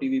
.tv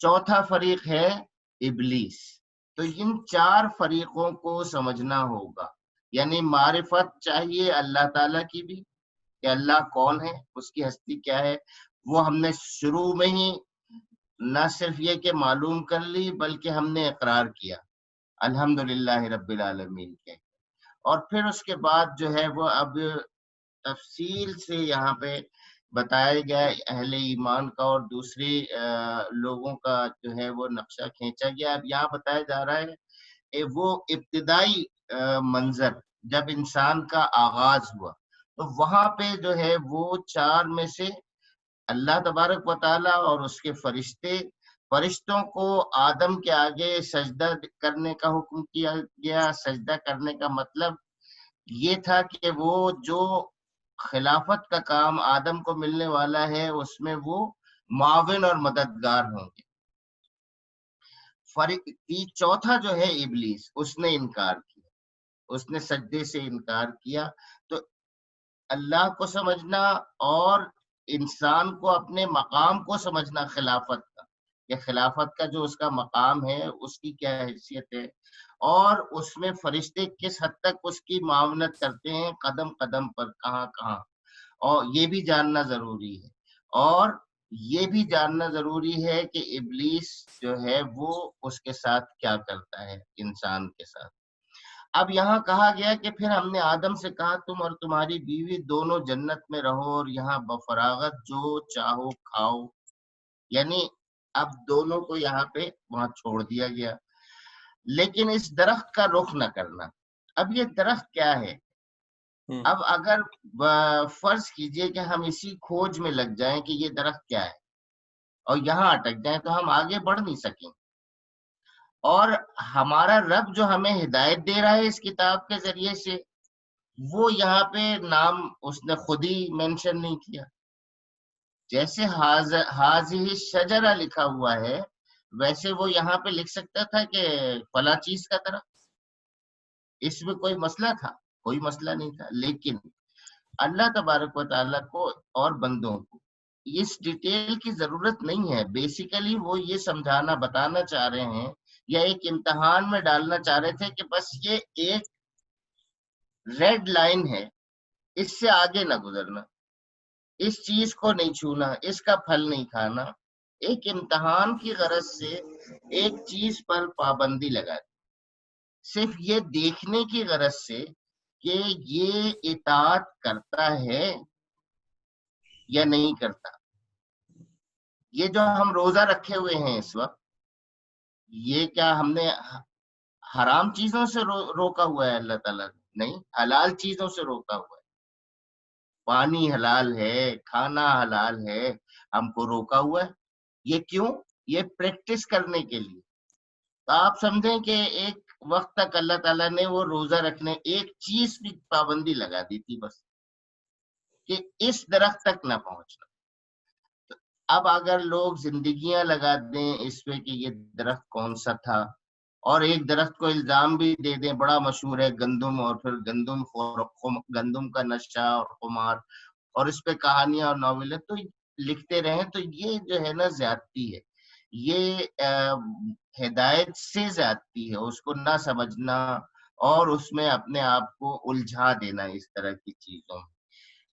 چوتھا فریق ہے ابلیس. تو ان 4 فریقوں کو سمجھنا ہوگا. یعنی معرفت چاہیے اللہ تعالیٰ کی بھی کہ اللہ کون ہے, اس کی ہستی کیا ہے, وہ ہم نے شروع میں ہی نہ صرف یہ کہ معلوم کر لی بلکہ ہم نے اقرار کیا الحمدللہ رب العالمین کے. اور پھر اس کے بعد جو ہے وہ اب تفصیل سے یہاں پہ بتایا گیا اہل ایمان کا اور دوسری لوگوں کا جو ہے وہ نقشہ کھینچا گیا. اب یہاں بتایا جا رہا ہے وہ ابتدائی منظر جب انسان کا آغاز ہوا تو وہاں پہ جو ہے وہ 4 میں سے اللہ تبارک و تعالیٰ اور اس کے فرشتوں کو آدم کے آگے سجدہ کرنے کا حکم کیا گیا. سجدہ کرنے کا مطلب یہ تھا کہ وہ جو خلافت کا کام آدم کو ملنے والا ہے اس میں وہ معاون اور مددگار ہوں گے. چوتھا جو ہے ابلیس, اس نے انکار کیا, اس نے سجدے سے انکار کیا. تو اللہ کو سمجھنا اور انسان کو اپنے مقام کو سمجھنا خلافت کا, کہ خلافت کا جو اس کا مقام ہے اس کی کیا حیثیت ہے اور اس میں فرشتے کس حد تک اس کی معاونت کرتے ہیں قدم قدم پر کہاں کہاں, اور یہ بھی جاننا ضروری ہے. اور یہ بھی جاننا ضروری ہے کہ ابلیس جو ہے وہ اس کے ساتھ کیا کرتا ہے انسان کے ساتھ. اب یہاں کہا گیا کہ پھر ہم نے آدم سے کہا تم اور تمہاری بیوی دونوں جنت میں رہو اور یہاں بفراغت جو چاہو کھاؤ. یعنی اب دونوں کو یہاں پہ وہاں چھوڑ دیا گیا, لیکن اس درخت کا رخ نہ کرنا. اب یہ درخت کیا ہے؟ اب اگر فرض کیجئے کہ ہم اسی کھوج میں لگ جائیں کہ یہ درخت کیا ہے اور یہاں اٹک جائیں تو ہم آگے بڑھ نہیں سکیں. اور ہمارا رب جو ہمیں ہدایت دے رہا ہے اس کتاب کے ذریعے سے, وہ یہاں پہ نام اس نے خود ہی مینشن نہیں کیا. جیسے حاضی شجرہ لکھا ہوا ہے ویسے وہ یہاں پہ لکھ سکتا تھا کہ فلاں چیز کا طرح. اس میں کوئی مسئلہ تھا؟ کوئی مسئلہ نہیں تھا. لیکن اللہ تبارک و تعالیٰ کو اور بندوں کو اس ڈیٹیل کی ضرورت نہیں ہے. بیسیکلی وہ یہ سمجھانا بتانا چاہ رہے ہیں یا ایک امتحان میں ڈالنا چاہ رہے تھے کہ بس یہ ایک ریڈ لائن ہے, اس سے آگے نہ گزرنا, اس چیز کو نہیں چھونا, اس کا پھل نہیں کھانا. ایک امتحان کی غرض سے ایک چیز پر پابندی لگا دی, صرف یہ دیکھنے کی غرض سے کہ یہ اطاعت کرتا ہے یا نہیں کرتا. یہ جو ہم روزہ رکھے ہوئے ہیں اس وقت, یہ کیا ہم نے حرام چیزوں سے روکا ہوا ہے اللہ تعالیٰ نے؟ نہیں, حلال چیزوں سے روکا ہوا ہے. پانی حلال ہے, کھانا حلال ہے, ہم کو روکا ہوا ہے. یہ کیوں؟ یہ پریکٹس کرنے کے لیے. تو آپ سمجھیں کہ ایک وقت تک اللہ تعالیٰ نے وہ روزہ رکھنے ایک چیز کی پابندی لگا دی تھی بس, کہ اس درخت تک نہ پہنچنا. اب اگر لوگ زندگیاں لگا دیں اس پہ کہ یہ درخت کون سا تھا, اور ایک درخت کو الزام بھی دے دیں, بڑا مشہور ہے گندم, اور پھر گندم کا نشہ اور خمار, اور اس پہ کہانیاں اور ناولیں تو لکھتے رہیں, تو یہ جو ہے نا زیادتی ہے. یہ ہدایت سے زیادتی ہے, اس کو نہ سمجھنا اور اس میں اپنے آپ کو الجھا دینا اس طرح کی چیزوں میں.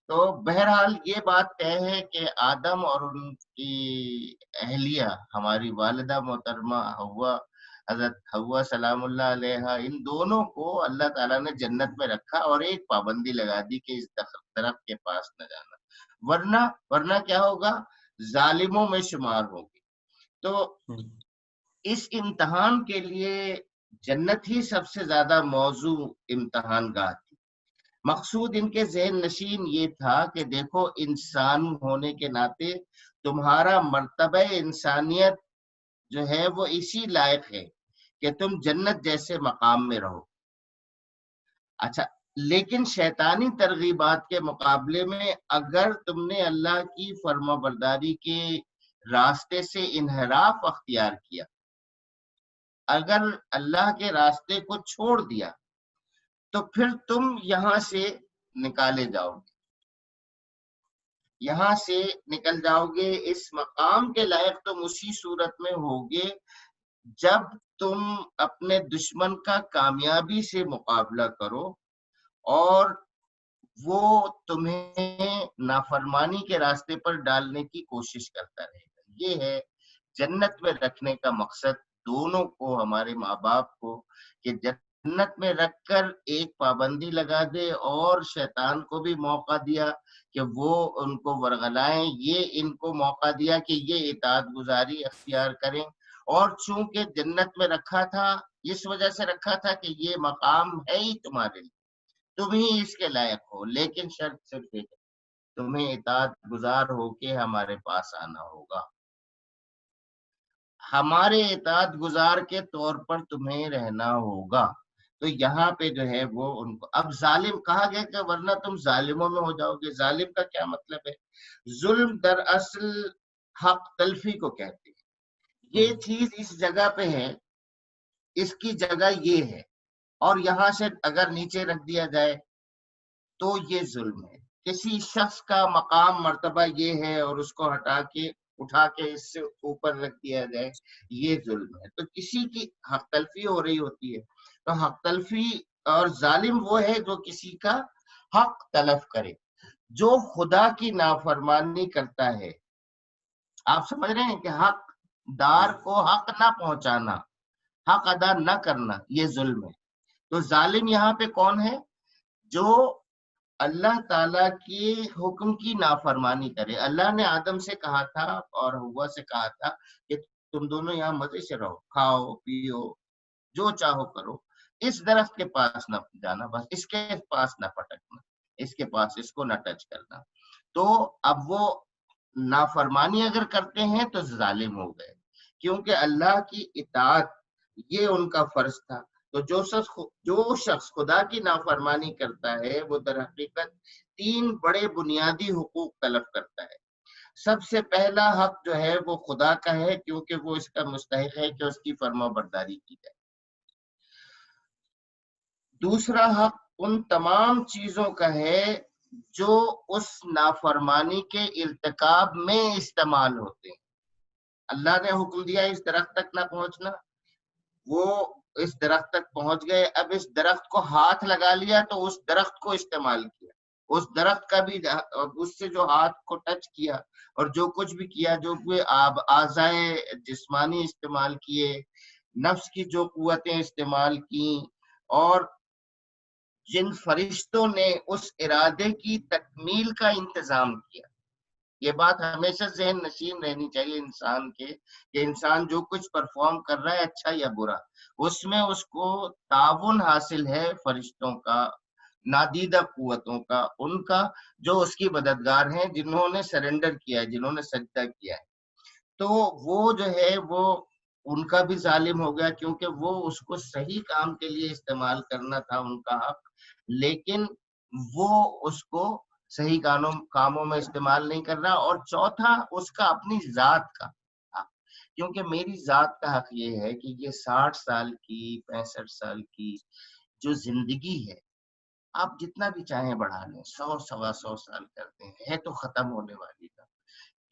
تو بہرحال یہ بات طے ہے کہ آدم اور ان کی اہلیہ ہماری والدہ محترمہ حوا, حضرت حوا سلام اللہ علیہ, ان دونوں کو اللہ تعالیٰ نے جنت میں رکھا اور ایک پابندی لگا دی کہ اس درخت کے پاس نہ جانا, ورنہ کیا ہوگا, ظالموں میں شمار ہوگی. تو اس امتحان کے لیے جنت ہی سب سے زیادہ موضوع امتحان گاہ تھی. مقصود ان کے ذہن نشین یہ تھا کہ دیکھو انسان ہونے کے ناطے تمہارا مرتبہ انسانیت جو ہے وہ اسی لائق ہے کہ تم جنت جیسے مقام میں رہو. اچھا, لیکن شیطانی ترغیبات کے مقابلے میں اگر تم نے اللہ کی فرما برداری کے راستے سے انحراف اختیار کیا, اگر اللہ کے راستے کو چھوڑ دیا, تو پھر تم یہاں سے نکالے جاؤ گے. یہاں سے نکل جاؤ گے. اس مقام کے لائق تم اسی صورت میں ہوگے جب تم اپنے دشمن کا کامیابی سے مقابلہ کرو اور وہ تمہیں نافرمانی کے راستے پر ڈالنے کی کوشش کرتا رہے گا. یہ ہے جنت میں رکھنے کا مقصد دونوں کو, ہمارے ماں باپ کو, کہ جنت میں رکھ کر ایک پابندی لگا دے اور شیطان کو بھی موقع دیا کہ وہ ان کو ورغلائیں, یہ ان کو موقع دیا کہ یہ اطاعت گزاری اختیار کریں. اور چونکہ جنت میں رکھا تھا اس وجہ سے رکھا تھا کہ یہ مقام ہے ہی تمہارے لیے, تم ہی اس کے لائق ہو, لیکن شرط صرف ایک ہے, تمہیں اطاعت گزار ہو کے ہمارے پاس آنا ہوگا. ہمارے اطاعت گزار کے طور پر تمہیں رہنا ہوگا. تو یہاں پہ جو ہے وہ ان کو اب ظالم کہا گیا کہ ورنہ تم ظالموں میں ہو جاؤ گے. ظالم کا کیا مطلب ہے؟ ظلم دراصل حق تلفی کو کہتے ہیں. یہ چیز اس جگہ پہ ہے, اس کی جگہ یہ ہے, اور یہاں سے اگر نیچے رکھ دیا جائے تو یہ ظلم ہے. کسی شخص کا مقام مرتبہ یہ ہے اور اس کو ہٹا کے اٹھا کے اس سے اوپر رکھ دیا جائے, یہ ظلم ہے. تو کسی کی حق تلفی ہو رہی ہوتی ہے. تو حق تلفی اور ظالم وہ ہے جو کسی کا حق تلف کرے. جو خدا کی نافرمانی کرتا ہے, آپ سمجھ رہے ہیں کہ حق دار کو حق نہ پہنچانا, حق ادا نہ کرنا, یہ ظلم ہے. تو ظالم یہاں پہ کون ہے؟ جو اللہ تعالیٰ کے حکم کی نافرمانی کرے. اللہ نے آدم سے کہا تھا اور ہوا سے کہا تھا کہ تم دونوں یہاں مزے سے رہو, کھاؤ پیو جو چاہو کرو, اس درخت کے پاس نہ جانا, بس اس کے پاس نہ پٹکنا, اس کے پاس اس کو نہ ٹچ کرنا. تو اب وہ نافرمانی اگر کرتے ہیں تو ظالم ہو گئے, کیونکہ اللہ کی اطاعت یہ ان کا فرض تھا. تو جو شخص خدا کی نافرمانی کرتا ہے وہ در حقیقت 3 بڑے بنیادی حقوق طلب کرتا ہے. سب سے پہلا حق جو ہے وہ خدا کا ہے, کیونکہ وہ اس کا مستحق ہے کہ اس کی فرما برداری کی جائے. دوسرا حق ان تمام چیزوں کا ہے جو اس نافرمانی کے ارتکاب میں استعمال ہوتے ہیں. اللہ نے حکم دیا اس درخت تک نہ پہنچنا, وہ اس درخت تک پہنچ گئے. اب اس درخت کو ہاتھ لگا لیا تو اس درخت کو استعمال کیا, اس درخت کا بھی اس سے جو ہاتھ کو ٹچ کیا اور جو کچھ بھی کیا, جو بھی اعضائے جسمانی استعمال کیے, نفس کی جو قوتیں استعمال کی, اور جن فرشتوں نے اس ارادے کی تکمیل کا انتظام کیا. یہ بات ہمیشہ ذہن نشین رہنی چاہیے انسان کے, کہ انسان جو کچھ پرفارم کر رہا ہے اچھا یا برا, اس میں اس کو تعاون حاصل ہے فرشتوں کا, نادیدہ قوتوں کا, ان کا جو اس کی مددگار ہیں, جنہوں نے سرنڈر کیا ہے, جنہوں نے سجدہ کیا ہے. تو وہ جو ہے وہ ان کا بھی ظالم ہو گیا, کیونکہ وہ اس کو صحیح کام کے لیے استعمال کرنا تھا ان کا حق, لیکن وہ اس کو صحیح کاموں میں استعمال نہیں کر رہا. اور چوتھا اس کا اپنی ذات کا حق, کیونکہ میری ذات کا حق یہ ہے کہ یہ 60 سال کی 65 سال کی جو زندگی ہے, آپ جتنا بھی چاہیں بڑھا لیں, 100 سوا 100 سال کرتے ہیں, ہے تو ختم ہونے والی کا.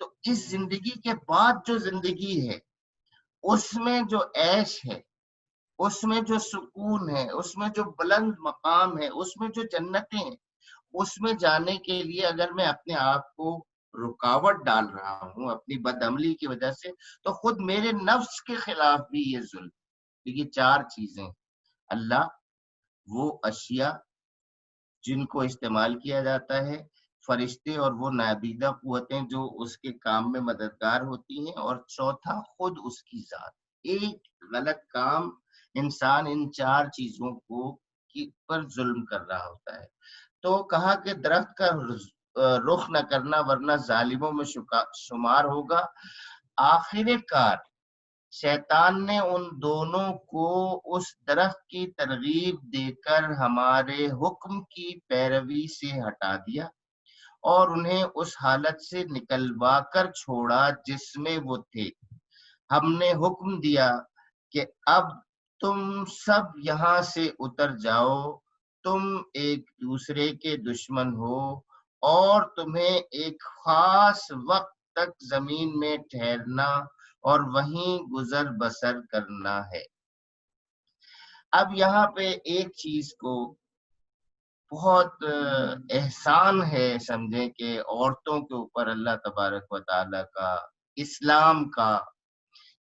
تو اس زندگی کے بعد جو زندگی ہے اس میں جو عیش ہے, اس میں جو سکون ہے, اس میں جو بلند مقام ہے, اس میں جو جنتیں ہیں, اس میں جانے کے لیے اگر میں اپنے آپ کو رکاوٹ ڈال رہا ہوں اپنی بدعملی کی وجہ سے, تو خود میرے نفس کے خلاف بھی یہ ظلم. یہ 4 چیزیں, اللہ, وہ اشیاء جن کو استعمال کیا جاتا ہے, فرشتے اور وہ نادیدہ قوتیں جو اس کے کام میں مددگار ہوتی ہیں, اور چوتھا خود اس کی ذات. ایک غلط کام انسان ان 4 چیزوں کو پر ظلم کر رہا ہوتا ہے. تو کہا کہ درخت کا رخ نہ کرنا ورنہ ظالموں میں شمار ہوگا. آخر کار شیطان نے ان دونوں کو اس درخت کی ترغیب دے کر ہمارے حکم کی پیروی سے ہٹا دیا اور انہیں اس حالت سے نکلوا کر چھوڑا جس میں وہ تھے. ہم نے حکم دیا کہ اب تم سب یہاں سے اتر جاؤ, تم ایک دوسرے کے دشمن ہو اور تمہیں ایک خاص وقت تک زمین میں ٹھہرنا اور وہیں گزر بسر کرنا ہے۔ اب یہاں پہ ایک چیز کو بہت احسان ہے سمجھیں کہ عورتوں کے اوپر اللہ تبارک و تعالی کا، اسلام کا،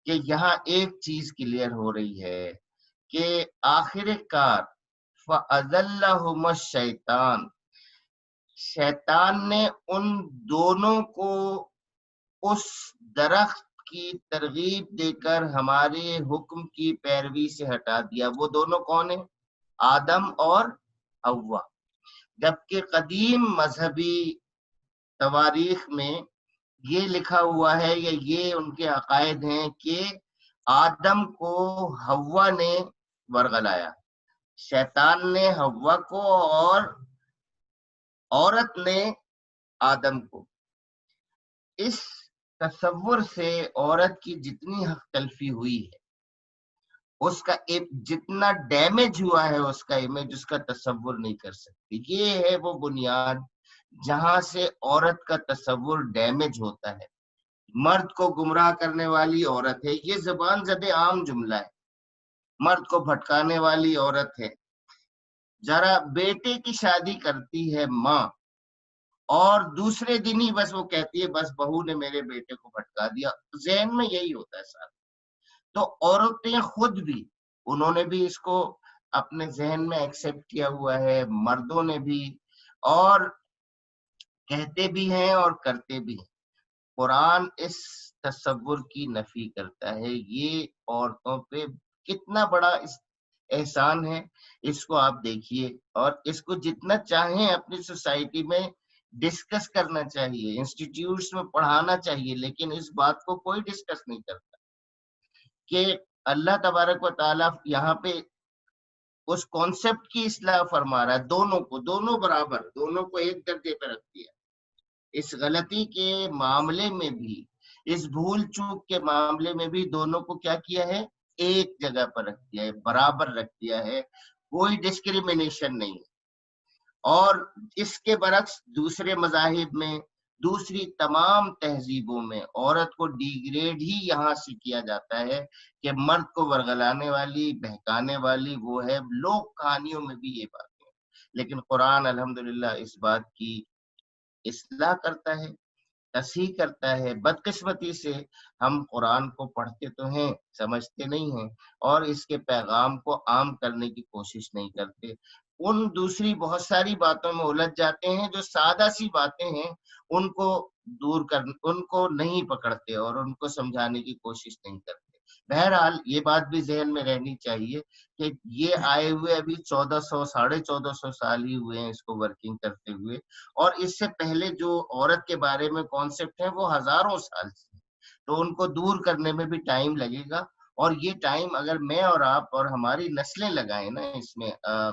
کہ یہاں ایک چیز کلیئر ہو رہی ہے کہ آخر کار فَأَذَلَّهُمَ الشَّيْطَانُ، شیطان نے ان دونوں کو اس درخت کی ترغیب دے کر ہمارے حکم کی پیروی سے ہٹا دیا۔ وہ دونوں کون ہیں؟ آدم اور حوا۔ جبکہ قدیم مذہبی تواریخ میں یہ لکھا ہوا ہے یا یہ ان کے عقائد ہیں کہ آدم کو حوا نے ورغلایا، شیطان نے حوا کو اور عورت نے آدم کو۔ اس تصور سے عورت کی جتنی حق تلفی ہوئی ہے، اس کا جتنا ڈیمیج ہوا ہے اس کا امیج، اس کا تصور نہیں کر سکتی۔ یہ ہے وہ بنیاد جہاں سے عورت کا تصور ڈیمیج ہوتا ہے۔ مرد کو گمراہ کرنے والی عورت ہے، یہ زبان زد عام جملہ ہے، مرد کو بھٹکانے والی عورت ہے۔ ذرا بیٹے کی شادی کرتی ہے ماں، اور دوسرے دن ہی بس وہ کہتی ہے بس بہو نے میرے بیٹے کو بھٹکا دیا، ذہن میں یہی ہوتا ہے ساتھ۔ تو عورتیں خود بھی، انہوں نے بھی اس کو اپنے ذہن میں ایکسیپٹ کیا ہوا ہے، مردوں نے بھی، اور کہتے بھی ہیں اور کرتے بھی ہیں۔ قرآن اس تصور کی نفی کرتا ہے۔ یہ عورتوں پہ کتنا بڑا احسان ہے، اس کو آپ دیکھیے، اور اس کو جتنا چاہیں اپنی سوسائٹی میں ڈسکس کرنا چاہیے، انسٹیٹیوٹس میں پڑھانا چاہیے، لیکن اس بات کو کوئی ڈسکس نہیں کرتا کہ اللہ تبارک و تعالیٰ یہاں پہ اس کانسیپٹ کی اصلاح فرما رہا ہے، دونوں برابر، دونوں کو ایک درجے پہ رکھ دیا۔ اس غلطی کے معاملے میں بھی، اس بھول چوک کے معاملے میں بھی دونوں کو کیا کیا ہے؟ ایک جگہ پر رکھ دیا ہے، برابر رکھ دیا ہے، کوئی ڈسکریمنیشن نہیں ہے۔ اور اس کے برعکس دوسرے مذاہب میں، دوسری تمام تہذیبوں میں عورت کو ڈیگریڈ ہی یہاں سے کیا جاتا ہے کہ مرد کو ورغلانے والی، بہکانے والی وہ ہے۔ لوک کہانیوں میں بھی یہ باتیں ہیں، لیکن قرآن الحمدللہ اس بات کی اصلاح کرتا ہے، تصحیح کرتا ہے۔ بدقسمتی سے ہم قرآن کو پڑھتے تو ہیں، سمجھتے نہیں ہیں، اور اس کے پیغام کو عام کرنے کی کوشش نہیں کرتے۔ ان دوسری بہت ساری باتوں میں الجھ جاتے ہیں، جو سادہ سی باتیں ہیں ان کو ان کو نہیں پکڑتے اور ان کو سمجھانے کی کوشش نہیں کرتے۔ بہرحال یہ بات بھی ذہن میں رہنی چاہیے کہ یہ آئے ہوئے ابھی 1400 سال ہی ہوئے ہیں اس کو ورکنگ کرتے ہوئے، اور اس سے پہلے جو عورت کے بارے میں کانسیپٹ ہے وہ ہزاروں سال سے، تو ان کو دور کرنے میں بھی ٹائم لگے گا۔ اور یہ ٹائم اگر میں اور آپ اور ہماری نسلیں لگائیں نا اس میں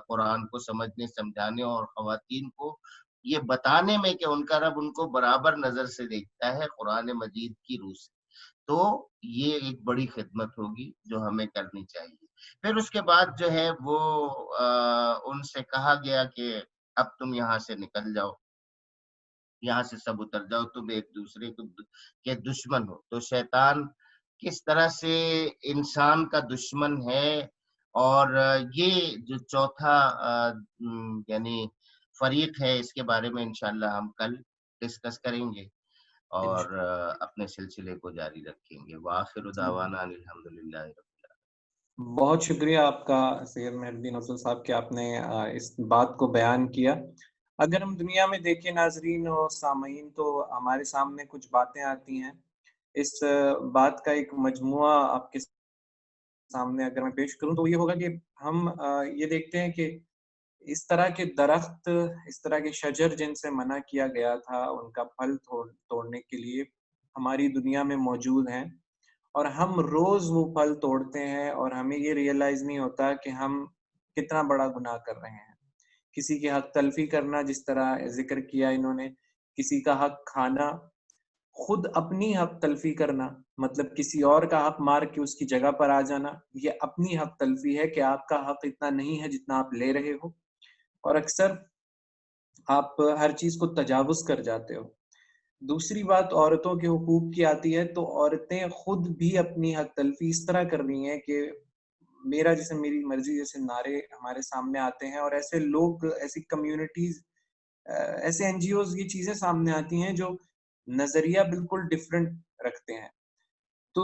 قرآن کو سمجھنے، سمجھانے، اور خواتین کو یہ بتانے میں کہ ان کا رب ان کو برابر نظر سے دیکھتا ہے قرآن مجید کی روح سے، تو یہ ایک بڑی خدمت ہوگی جو ہمیں کرنی چاہیے۔ پھر اس کے بعد جو ہے وہ ان سے کہا گیا کہ اب تم یہاں سے نکل جاؤ، یہاں سے سب اتر جاؤ، تم ایک دوسرے کے دشمن ہو۔ تو شیطان کس طرح سے انسان کا دشمن ہے، اور یہ جو چوتھا یعنی فریق ہے، اس کے بارے میں انشاءاللہ ہم کل ڈسکس کریں گے اور اپنے سلسلے کو جاری رکھیں گے۔ وآخر دعوانا ان الحمدللہ رب العالمین۔ بہت شکریہ آپ کا سید محی الدین افضل صاحب کہ آپ نے اس بات کو بیان کیا۔ اگر ہم دنیا میں دیکھیں ناظرین و سامعین، تو ہمارے سامنے کچھ باتیں آتی ہیں۔ اس بات کا ایک مجموعہ آپ کے سامنے اگر میں پیش کروں تو یہ ہوگا کہ ہم یہ دیکھتے ہیں کہ اس طرح کے درخت، اس طرح کے شجر جن سے منع کیا گیا تھا ان کا پھل توڑنے کے لیے، ہماری دنیا میں موجود ہیں، اور ہم روز وہ پھل توڑتے ہیں اور ہمیں یہ ریئلائز نہیں ہوتا کہ ہم کتنا بڑا گناہ کر رہے ہیں۔ کسی کے حق تلفی کرنا، جس طرح ذکر کیا انہوں نے، کسی کا حق کھانا، خود اپنی حق تلفی کرنا، مطلب کسی اور کا حق مار کے اس کی جگہ پر آ جانا، یہ اپنی حق تلفی ہے کہ آپ کا حق اتنا نہیں ہے جتنا آپ لے رہے ہو۔ اور اکثر آپ ہر چیز کو تجاوز کر جاتے ہو. دوسری بات عورتوں کے حقوق کی آتی ہے تو عورتیں خود بھی اپنی حق تلفی اس طرح کر رہی ہیں کہ میرا جسم میری مرضی جیسے نعرے ہمارے سامنے آتے ہیں، اور ایسے لوگ، ایسی کمیونٹیز، ایسے این جی اوز، یہ چیزیں سامنے آتی ہیں جو نظریہ بالکل ڈفرینٹ رکھتے ہیں. تو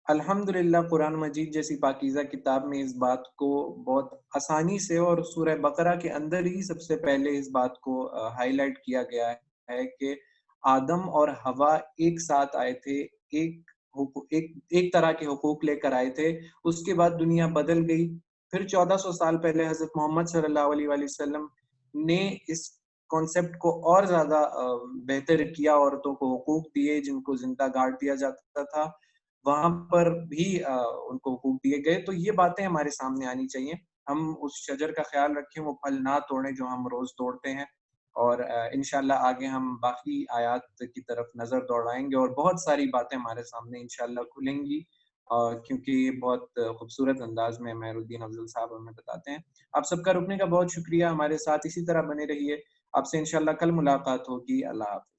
الحمدللہ قرآن مجید جیسی پاکیزہ کتاب میں اس بات کو بہت آسانی سے، اور سورہ بقرہ کے اندر ہی سب سے پہلے اس بات کو ہائی لائٹ کیا گیا ہے کہ آدم اور حوا ایک ساتھ آئے تھے، ایک طرح کے حقوق لے کر آئے تھے. اس کے بعد دنیا بدل گئی. پھر 1400 سال پہلے حضرت محمد صلی اللہ علیہ وآلہ وسلم نے اس کانسیپٹ کو اور زیادہ بہتر کیا، عورتوں کو حقوق دیے، جن کو زندہ گاڑ دیا جاتا تھا وہاں پر بھی ان کو حقوق دیے گئے. تو یہ باتیں ہمارے سامنے آنی چاہیے. ہم اس شجر کا خیال رکھیں، وہ پھل نہ توڑیں جو ہم روز توڑتے ہیں. اور انشاءاللہ آگے ہم باقی آیات کی طرف نظر دوڑائیں گے، اور بہت ساری باتیں ہمارے سامنے انشاءاللہ کھلیں گی، کیونکہ یہ بہت خوبصورت انداز میں مہر الدین افضل صاحب ہمیں بتاتے ہیں. آپ سب کا رکنے کا بہت شکریہ. ہمارے ساتھ اسی طرح بنے رہیے. آپ سے انشاءاللہ کل ملاقات ہوگی. اللہ حافظ.